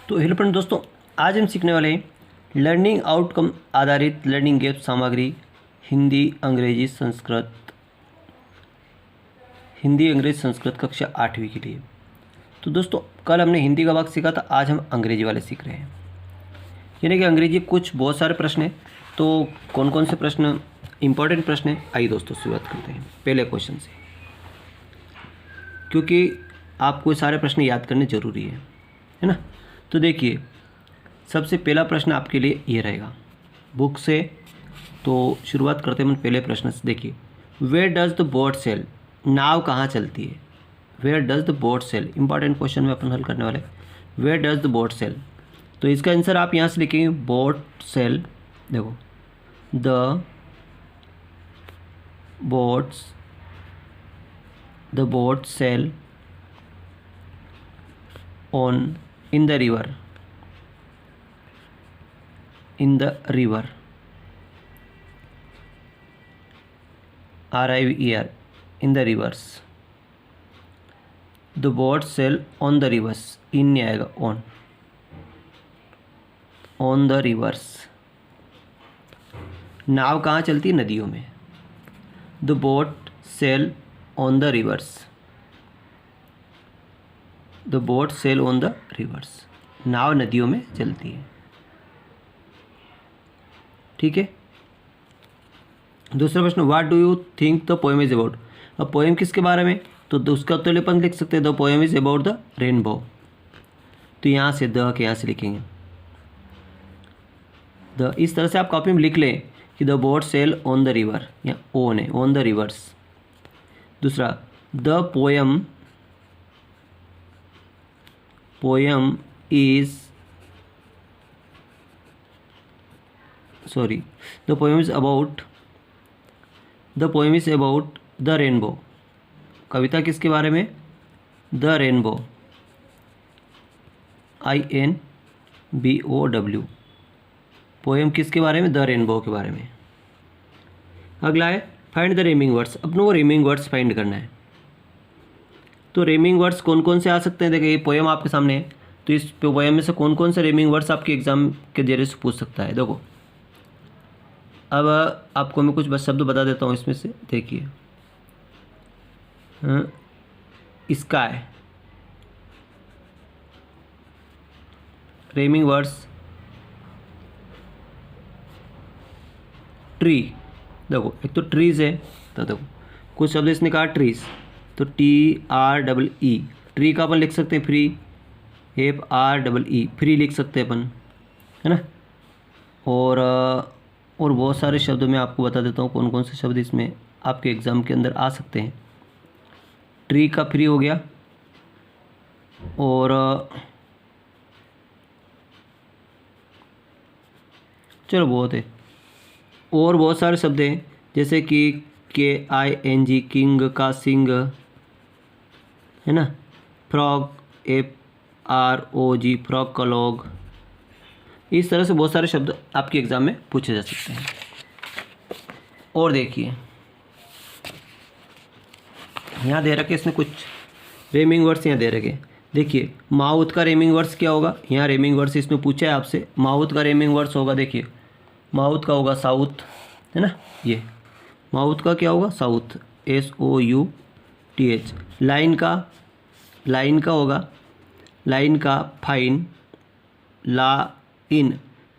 तो hello friend दोस्तों, आज हम सीखने वाले हैं लर्निंग आउटकम आधारित लर्निंग ऐप सामग्री हिंदी अंग्रेजी संस्कृत कक्षा 8वीं के लिए। तो दोस्तों कल हमने हिंदी का भाग सीखा था, आज हम अंग्रेजी वाले सीख रहे हैं। यानी कि अंग्रेजी कुछ बहुत सारे प्रश्न हैं। तो कौन कौन से प्रश्न इंपॉर्टेंट प्रश्न हैं, आइए दोस्तों शुरुआत करते हैं पहले क्वेश्चन से, क्योंकि आपको सारे प्रश्न याद करने ज़रूरी है ना। तो देखिए, सबसे पहला प्रश्न आपके लिए ये रहेगा बुक से। तो शुरुआत करते हैं पहले प्रश्न से। देखिए, where does the boat sail, नाव कहाँ चलती है। Where does the boat sail, important question में अपन हल करने वाले। Where does the boat sail, तो इसका आंसर आप यहाँ से लिखेंगे बोट सेल। देखो, the boat sail on in the river, RIVER, in the rivers. The boat sail on the rivers, in नहीं आएगा, on the rivers. नाव कहाँ चलती है, नदियों में। The boat sail on the rivers. The boat sail on the rivers, नाव नदियों में चलती है। ठीक है। दूसरा प्रश्न, what do you think the poem is about. अब पोएम किसके बारे में, तो उसका उत्तर अपन लिख सकते हैं the poem is about the rainbow. तो यहाँ से द के यहाँ से लिखेंगे द। इस तरह से आप कॉपी में लिख लें कि the boat sail on the river, या ऑन है, ऑन द रिवर्स। दूसरा, the poem is about the rainbow। कविता किसके बारे में, द रेनबो, INBOW। पोएम किसके बारे में, द रेनबो के बारे में। अगला है फाइंड द रेमिंग वर्ड्स। अपनों को रेमिंग वर्ड्स फाइंड करना है। तो रेमिंग वर्ड्स कौन कौन से आ सकते हैं। देखिए, ये पोएम आपके सामने है, तो इस पोएम में से कौन कौन से रेमिंग वर्ड्स आपके एग्जाम के जरिए से पूछ सकता है। देखो, अब आपको मैं कुछ बस शब्द बता देता हूँ इसमें से। देखिए, स्काई, रेमिंग वर्ड्स ट्री। देखो, एक तो ट्रीज है, तो देखो कुछ शब्द इसने कहा ट्रीज, तो TREE, ट्री का अपन लिख सकते हैं फ्री, FREE, फ्री लिख सकते हैं अपन, है ना। और बहुत सारे शब्द मैं आपको बता देता हूँ कौन कौन से शब्द इसमें आपके एग्ज़ाम के अंदर आ सकते हैं। ट्री का फ्री हो गया, और चलो बहुत है, और बहुत सारे शब्द हैं जैसे कि KING, किंग का सिंग, है ना। फ्रॉग, FROG, फ्रॉग का लॉग। इस तरह से बहुत सारे शब्द आपके एग्ज़ाम में पूछे जा सकते हैं। और देखिए, यहाँ दे रखे इसने कुछ रेमिंग वर्ड्स यहाँ दे रखे। देखिए, माउथ का रेमिंग वर्ड्स क्या होगा, यहाँ रेमिंग वर्ड्स इसमें पूछा है आपसे। माउथ का रेमिंग वर्ड्स होगा, देखिए माउथ का होगा साउथ, है ना। ये माउथ का क्या होगा, साउथ, SOUTH। लाइन का होगा, लाइन का फाइन,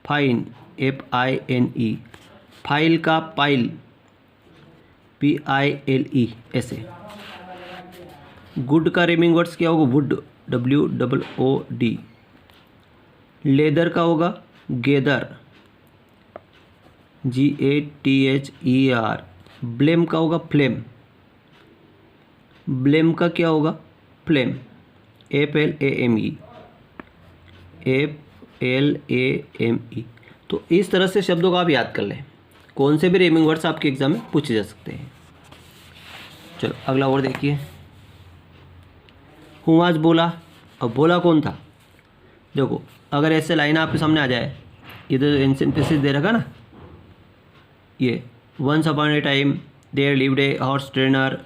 फाइन, FINE। फाइल का पाइल, PILE, ऐसे। गुड का रेमिंग वर्ड्स क्या होगा, वुड, WOOD। लेदर का होगा गेदर, GATHER। ब्लेम का होगा फ्लेम, ब्लेम का क्या होगा, फ्लेम, FLAME। तो इस तरह से शब्दों को आप याद कर लें, कौन से भी रेमिंग वर्ड्स आपके एग्जाम में पूछे जा सकते हैं। चलो अगला और देखिए, हूँ आज बोला। अब बोला कौन था, देखो अगर ऐसे लाइन आपके सामने आ जाए, ये तो एंशिएंट पीसेस दे रखा ना, ये once upon a time there lived a horse trainer.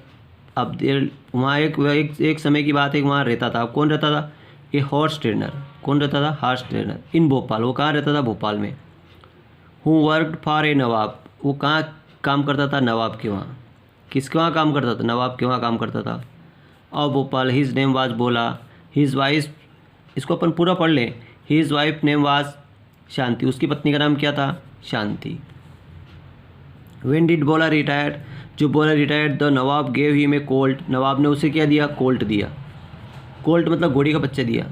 अब देर वहाँ एक समय की बात है, वहाँ रहता था। अब कौन रहता था, ए हॉर्स ट्रेनर, कौन रहता था? हॉर्स ट्रेनर इन भोपाल, वो कहाँ रहता था? भोपाल में। हु वर्कड फॉर ए नवाब, वो कहाँ काम करता था? नवाब के वहाँ। किसके वहाँ काम करता था? नवाब के वहाँ काम करता था। और Bhopal, his name was Bola, his wife, इसको अपन पूरा पढ़ लें। His wife name was Shanti, उसकी पत्नी का नाम क्या था? Shanti. When did Bola retired, जो Bola retired, the nawab gave him a colt, nawab ने उसे क्या दिया? कोल्ट दिया। कोल्ट मतलब घोड़ी का बच्चा दिया।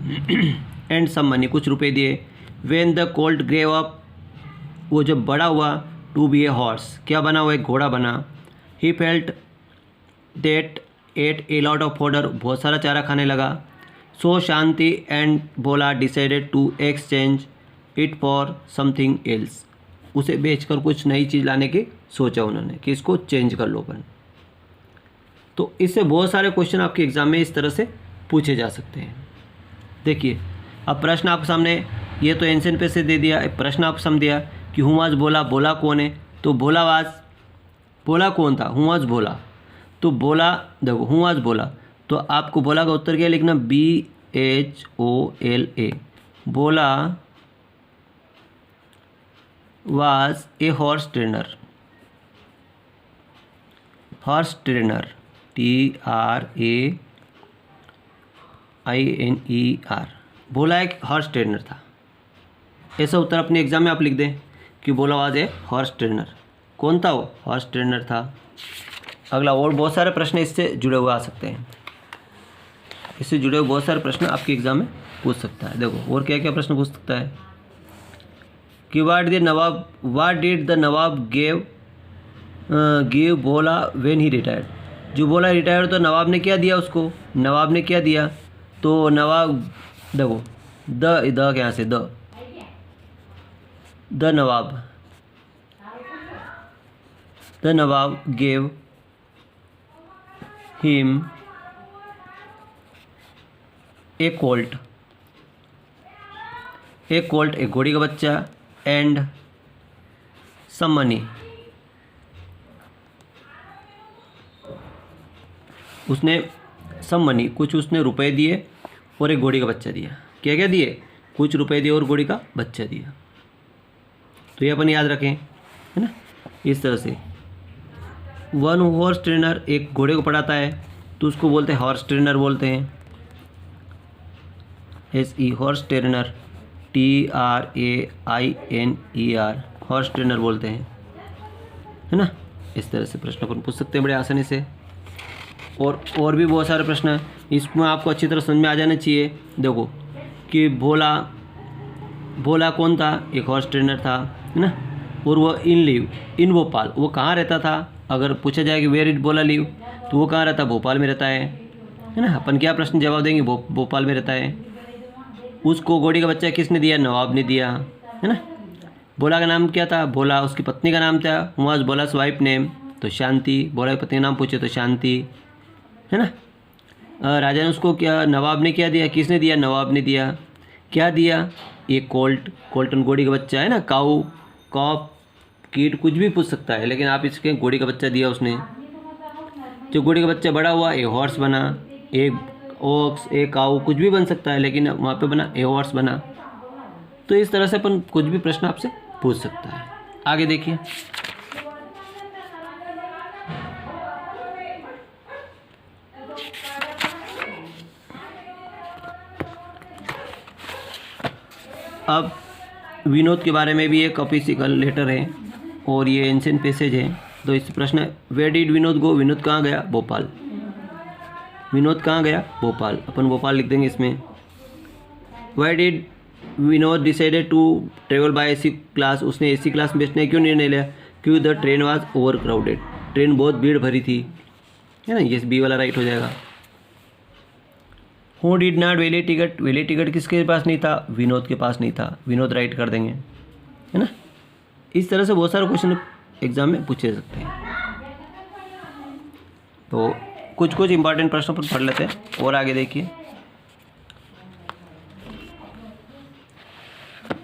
एंड सम मनी, कुछ रुपए दिए। When the colt grew up, वो जब बड़ा हुआ, टू बी ए हॉर्स, क्या बना? हुआ एक घोड़ा बना। He felt that ate a lot of fodder, बहुत सारा चारा खाने लगा। So Shanti and Bola decided to exchange it for something else, उसे बेचकर कुछ नई चीज़ लाने की सोचा उन्होंने कि इसको चेंज कर लो अपन। तो इससे बहुत सारे क्वेश्चन आपके एग्ज़ाम में इस तरह से पूछे जा सकते हैं। देखिए अब प्रश्न आपके सामने, ये तो एंशन पे से दे दिया, प्रश्न आप समझ दिया कि हुआज बोला, बोला कौन है? तो भोलावाज, बोला कौन था? हुआज बोला। तो बोला, देखो हुआज बोला, तो आपको बोला का उत्तर क्या लिखना? BHOLA, बोला was a horse trainer, horse trainer TRAINER, बोला एक हॉर्स ट्रेनर था। ऐसा उत्तर अपने एग्जाम में आप लिख दें कि बोला वाज ए हॉर्स ट्रेनर। कौन था वो? हॉर्स ट्रेनर था। अगला, और बहुत सारे प्रश्न इससे जुड़े हुए आ सकते हैं, इससे जुड़े हुए बहुत सारे प्रश्न आपके एग्जाम में पूछ सकता है। देखो और क्या क्या प्रश्न पूछ सकता है कि what did the Nawab give बोला व्हेन ही रिटायर्ड, जो बोला रिटायर्ड तो नवाब ने क्या दिया उसको? नवाब ने क्या दिया? तो नवाब, देखो द क्या से the nawab gave him a Colt, एक घोड़ी का बच्चा, एंड सम मनी, उसने सम मनी, कुछ उसने रुपए दिए और एक घोड़ी का बच्चा दिया। क्या क्या दिए? कुछ रुपए दिए और घोड़ी का बच्चा दिया। तो ये अपन याद रखें, है ना। इस तरह से वन हॉर्स ट्रेनर, एक घोड़े को पढ़ाता है तो उसको बोलते हैं हॉर्स ट्रेनर बोलते हैं। SE horse trainer, TRAINER, horse trainer बोलते हैं, है ना। इस तरह से प्रश्न अपन पूछ सकते हैं बड़े आसानी से। और भी बहुत सारे प्रश्न हैं, इसमें आपको अच्छी तरह समझ में आ जाना चाहिए। देखो कि भोला कौन था? एक हॉर्स ट्रेनर था, है ना। और वो इन भोपाल, वो कहाँ रहता था? अगर पूछा जाए कि वेयर इट बोला लिव, तो वो कहाँ रहता? भोपाल में रहता है ना। अपन क्या प्रश्न जवाब देंगे? भोपाल में रहता है। उसको घोड़ी का बच्चा किसने दिया? नवाब ने दिया, है ना। बोला का नाम क्या था? भोला। उसकी पत्नी का नाम था हुआज बोलास वाइफ नेम, तो शांति। बोला की पत्नी का नाम पूछे तो शांति, है ना। राजा ने उसको क्या, नवाब ने क्या दिया? किसने दिया? नवाब ने दिया। क्या दिया? एक कोल्टन घोड़ी का बच्चा, है ना। काऊ, कॉप, कीट, कुछ भी पूछ सकता है, लेकिन आप इसके घोड़ी का बच्चा दिया उसने। जो घोड़ी का बच्चा बड़ा हुआ, ए हॉर्स बना। एक ओक्स, एक काऊ, कुछ भी बन सकता है, लेकिन वहाँ पे बना ए हॉर्स बना। तो इस तरह से अपन कुछ भी प्रश्न आपसे पूछ सकता है। आगे देखिए, अब विनोद के बारे में भी एक ऑफिशियल लेटर है और ये एंशिएंट पैसेज है। तो इस प्रश्न, वेयर डिड विनोद गो, विनोद कहाँ गया? भोपाल। विनोद कहाँ गया? भोपाल। अपन भोपाल लिख देंगे इसमें। Why did Vinod decided to travel by AC class, उसने AC क्लास में बैठने क्यों निर्णय लिया? क्योंकि the train was overcrowded, train बहुत भीड़ भरी थी, है ना। ये B वाला राइट हो जाएगा। Who did not valid ticket, valid ticket किसके पास नहीं था? विनोद के पास नहीं था, विनोद राइट कर देंगे, है ना। इस तरह से बहुत सारे क्वेश्चन एग्जाम में पूछे जा सकते हैं। तो कुछ इंपॉर्टेंट प्रश्नों पर पढ़ लेते हैं और आगे देखिए।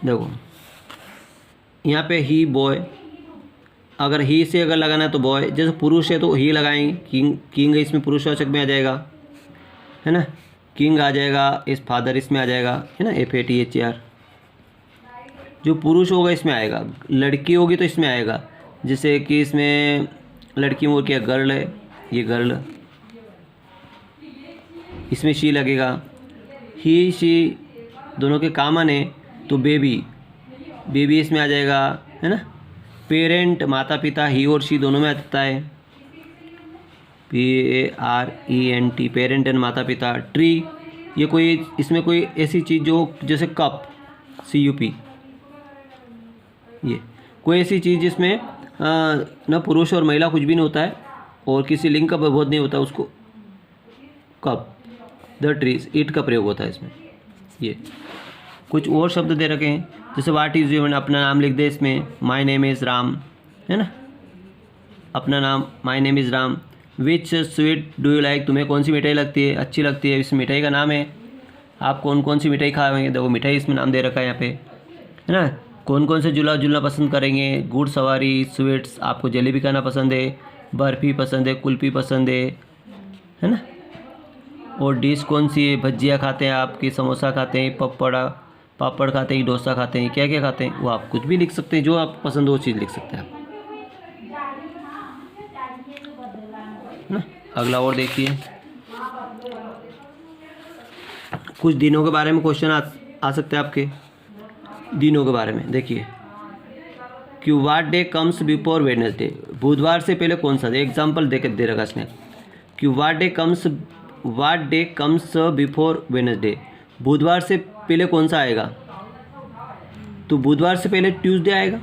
देखो यहाँ पे ही बॉय, अगर ही से अगर लगाना है तो बॉय, जैसे पुरुष है तो ही लगाएंगे, किंग है इसमें पुरुषवाचक में आ जाएगा, है ना। किंग आ जाएगा, इस फादर इसमें आ जाएगा, है ना, FATHER। जो पुरुष होगा इसमें आएगा, लड़की होगी तो इसमें आएगा। जैसे कि इसमें लड़की वो क्या गर्ल है, ये गर्ल, इसमें शी लगेगा। ही शी दोनों के कॉमन है तो बेबी, बेबी इसमें आ जाएगा, है ना। पेरेंट माता पिता, ही और शी दोनों में आता है, PARENT, पेरेंट एंड माता पिता। ट्री, ये कोई इसमें कोई ऐसी चीज़ जो जैसे कप, CUP, ये कोई ऐसी चीज़ जिसमें न पुरुष और महिला कुछ भी नहीं होता है और किसी लिंग का प्रबोध नहीं होता, उसको कप, द ट्रीज, ईट का प्रयोग होता है इसमें। ये कुछ और शब्द दे रखे हैं, जैसे व्हाट इज़ योर, अपना नाम लिख दे इसमें, माय नेम इज़ राम, है ना, अपना नाम, my name is Ram. Which sweet do you like, तुम्हें कौन सी मिठाई लगती है, अच्छी लगती है, इस मिठाई का नाम है। आप कौन कौन सी मिठाई खाएंगे, देखो मिठाई इसमें नाम दे रखा है यहाँ पे, है ना। कौन कौन से झूला पसंद करेंगे, गुड़ सवारी, स्वीट्स, आपको जलेबी खाना पसंद है, बर्फ़ी पसंद है, कुल्फ़ी पसंद है ना। और डिश कौन सी है, भजिया खाते हैं आपकी, समोसा खाते हैं, पापड़ खाते हैं, डोसा खाते हैं, क्या क्या खाते हैं, वो आप कुछ भी लिख सकते हैं, जो आपको पसंद हो वो चीज़ लिख सकते हैं आप, ना। अगला और देखिए, कुछ दिनों के बारे में क्वेश्चन आ सकते हैं आपके, दिनों के बारे में। देखिए कि what day comes before Wednesday, बुधवार से पहले कौन सा डे, एग्जाम्पल दे रखा इसने कि what day comes before Wednesday, बुधवार से पहले कौन सा आएगा, तो बुधवार से पहले ट्यूसडे आएगा,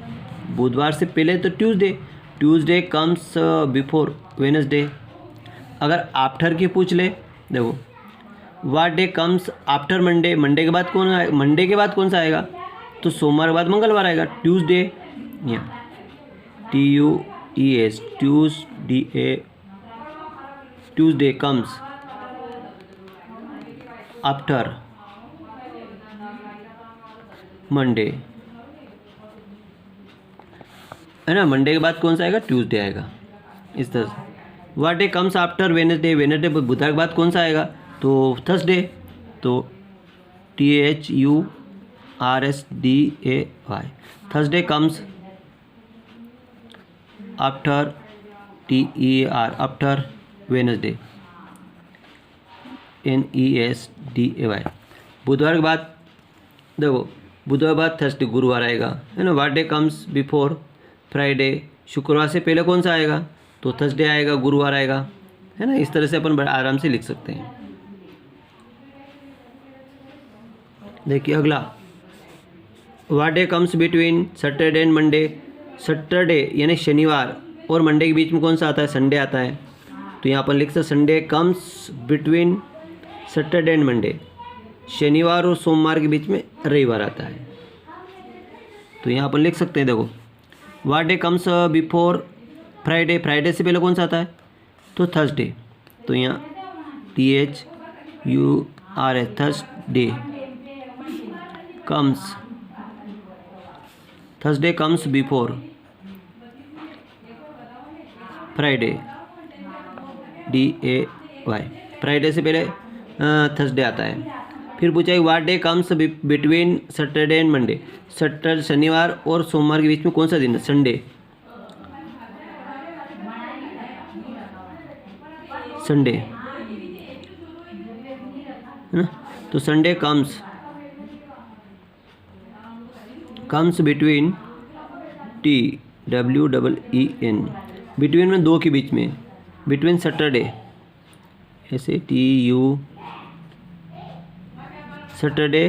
बुधवार से पहले तो ट्यूसडे कम्स बिफोर वेडनेसडे। अगर आफ्टर की पूछ ले, देखो what day comes after Monday, Monday के बाद कौन सा आएगा, तो सोमवार के बाद मंगलवार आएगा, ट्यूसडे, या TUES, Tuesday comes after Monday, है ना। मंडे के बाद कौन सा आएगा, ट्यूसडे आएगा, इस तरह से। What day comes after Wednesday, बुधवार के बाद कौन सा आएगा, तो थर्सडे, तो THURSDAY, Thursday comes after TER, after Wednesday, NESDAY। बुधवार के बाद देखो, बुधवार के बाद थर्सडे, गुरुवार आएगा, है ना। What day comes before Friday, शुक्रवार से पहले कौन सा आएगा, तो थर्सडे आएगा, गुरुवार आएगा, है ना। इस तरह से अपन आराम से लिख सकते हैं। देखिए अगला, what day comes between Saturday and Monday, Saturday यानी शनिवार और मंडे के बीच में कौन सा आता है, संडे आता है, तो यहाँ अपन लिख सकते Sunday comes between Saturday and Monday, शनिवार और सोमवार के बीच में रविवार आता है, तो यहाँ अपन लिख सकते हैं। देखो what day comes before Friday, Friday से पहले कौन सा आता है, तो थर्सडे, तो यहाँ THURS, Thursday comes before Friday, DAY, Friday से पहले थर्सडे आता है। फिर पूछा है what day comes between Saturday and Monday, शनिवार और सोमवार के बीच में कौन सा दिन है, संडे, है ना। तो Sunday comes between TWEEN, between में दो के बीच में, बिटवीन सैटरडे, ऐसे TU, Saturday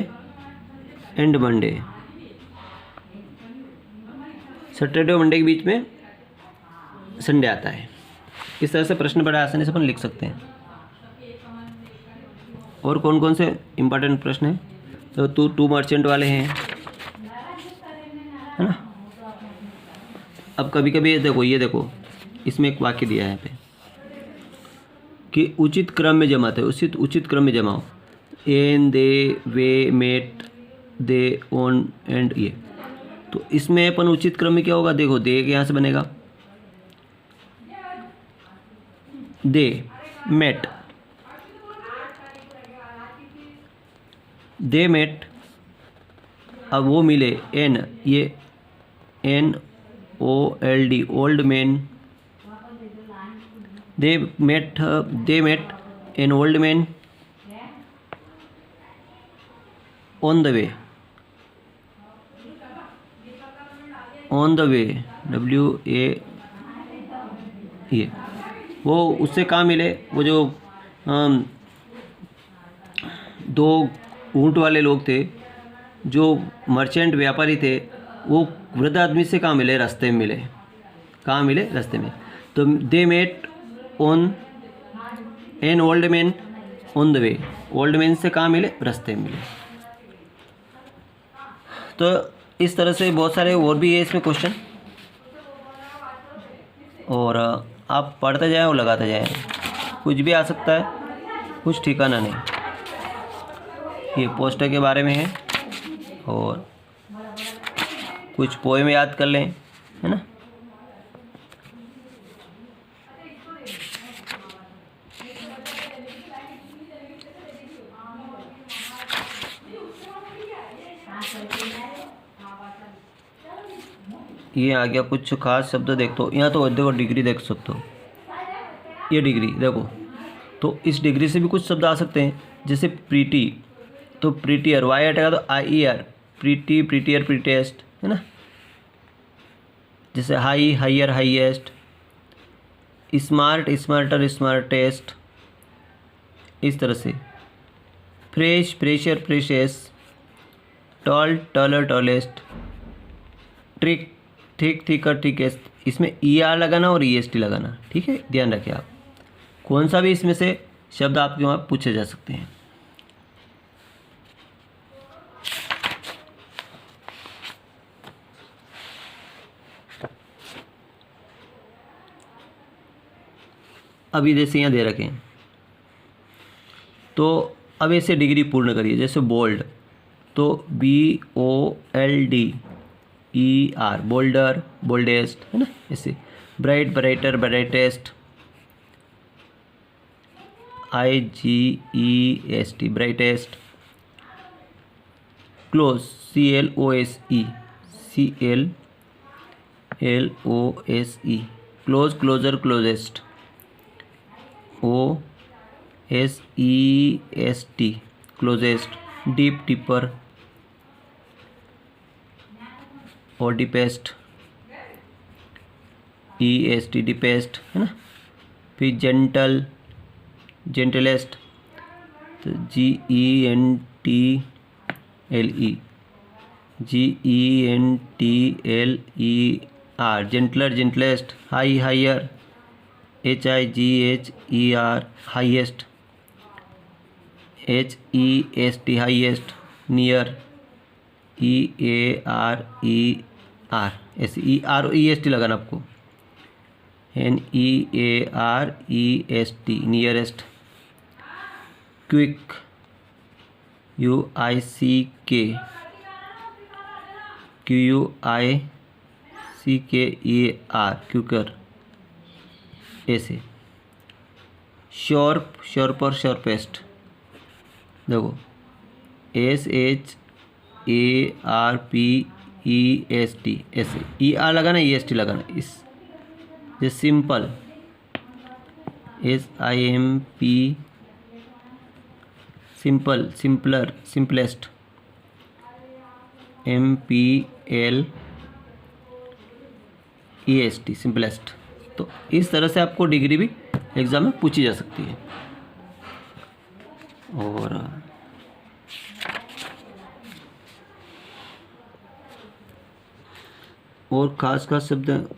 and Monday, Saturday और मंडे के बीच में संडे आता है। इस तरह से प्रश्न बड़ा आसानी से अपन लिख सकते हैं। और कौन कौन से इम्पोर्टेंट प्रश्न हैं, तो टू मर्चेंट वाले हैं, है ना। अब कभी कभी ये देखो इसमें एक वाक्य दिया है यहाँ पे कि उचित क्रम में जमाते हैं, उचित क्रम में जमाओ, an, they, way, met, they, on and ये। तो इसमें अपन उचित क्रम में क्या होगा, देखो दे यहाँ से बनेगा, दे, मेट, दे मेट, अब वो मिले, एन, ये NOLD, old man, they met an old man on the way, on the way, WA, ये वो उससे कहाँ मिले, वो जो दो ऊँट वाले लोग थे, जो मर्चेंट व्यापारी थे, वो वृद्ध आदमी से कहाँ मिले, रास्ते में मिले। कहाँ मिले, रास्ते में। तो they met on an old man on the way, old man से कहाँ मिले, रास्ते में मिले। तो इस तरह से बहुत सारे और भी है इसमें क्वेश्चन, और आप पढ़ते जाएं और लगाते जाएं, कुछ भी आ सकता है, कुछ ठिकाना नहीं। ये पोस्टर के बारे में है, और कुछ पोएम याद कर लें, है ना। ये आ गया कुछ खास शब्द, देख तो यहाँ तो देखो डिग्री देख सकते हो, ये डिग्री देखो, तो इस डिग्री से भी कुछ शब्द आ सकते हैं, जैसे प्रीटी, तो प्रीटियर, वाई हटेगा तो IER, प्रीटी, प्रीटियर, प्रीटेस्ट, है ना। जैसे high, higher, highest, smart, smarter, smartest, इस तरह से। Fresh, fresher, freshest, tall, taller, tallest, trick, thick, thicker, thickest, इसमें ER लगाना और EST लगाना, ठीक है, ध्यान रखें आप। कौन सा भी इसमें से शब्द आपके वहाँ पूछे जा सकते हैं। अभी जैसे यहाँ दे रखे हैं, तो अब ऐसे डिग्री पूर्ण करिए। जैसे बोल्ड, तो BOLDER, बोल्डर, बोल्डेस्ट, है ना, ऐसे। Bright, brighter, brightest, IGEST, brightest. Close, CLOSE, close, closer, closest, OSEST, closest. Deep, deeper, और डीपेस्ट, EST, डीपेस्ट, है ना। फिर जेंटल, जेंटलेस्ट, तो GENTLER, gentler, gentlest. High, higher, HIGHER, highest, HEST, highest. Near, EARER, ऐसे ER और EST लगाना आपको, NEAREST, nearest. Quick, QUICKER, quicker, ऐसे। शॉर्प, शॉर्पर, शॉर्पेस्ट, देखो SHARPEST, ऐसे। ER लगाना, EST लगाना, इस। जैसे simple, SIMP, simple, simpler, simplest, MPLEST, simplest. तो इस तरह से आपको डिग्री भी एग्ज़ाम में पूछी जा सकती है। और खास खास शब्द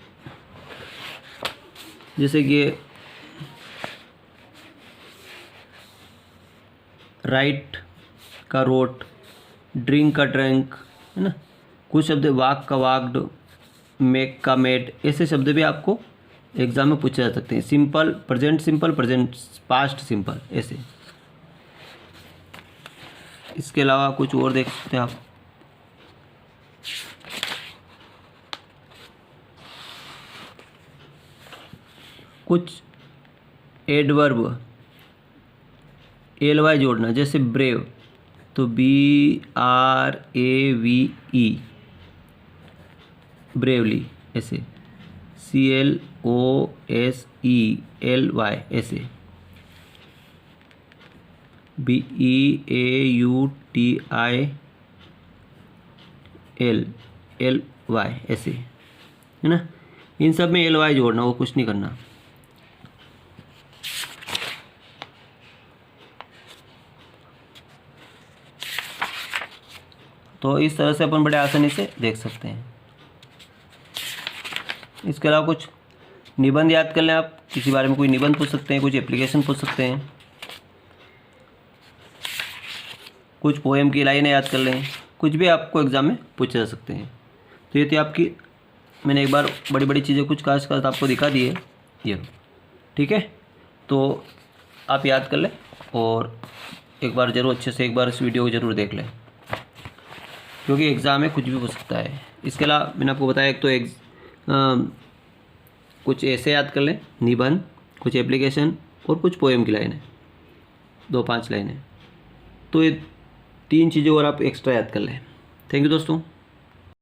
जैसे कि राइट का रोट, ड्रिंक का ड्रिंक, है ना। कुछ शब्द वाक का वाक्ड, मेक का मेड, ऐसे शब्द भी आपको एग्जाम में पूछे जा सकते हैं। Simple, present simple, present past simple, ऐसे। इसके अलावा कुछ और देख सकते हैं आप। कुछ एडवर्ब, LY जोड़ना, जैसे ब्रेव, तो BRAVE ब्रेवली ऐसे, CLOSELY ऐसे, BEAUTILLY ऐसे, है ना। इन सब में LY जोड़ना, वो कुछ नहीं करना। तो इस तरह से अपन बड़े आसानी से देख सकते हैं। इसके अलावा कुछ निबंध याद कर लें आप, किसी बारे में कोई निबंध पूछ सकते हैं, कुछ एप्लीकेशन पूछ सकते हैं, कुछ पोएम की लाइनें याद कर लें, कुछ भी आपको एग्ज़ाम में पूछे जा सकते हैं। तो ये थी आपकी, मैंने एक बार बड़ी बड़ी चीज़ें कुछ खास आपको दिखा दी है ये, ठीक है। तो आप याद कर लें और एक बार ज़रूर अच्छे से एक बार इस वीडियो को ज़रूर देख लें, क्योंकि एग्ज़ाम में कुछ भी हो सकता है। इसके अलावा मैंने आपको बताया, एक तो कुछ ऐसे याद कर लें, निबंध, कुछ एप्लीकेशन और कुछ पोएम की लाइनें, 2-5 लाइनें। तो ये 3 चीज़ें और आप एक्स्ट्रा याद कर लें। थैंक यू दोस्तों।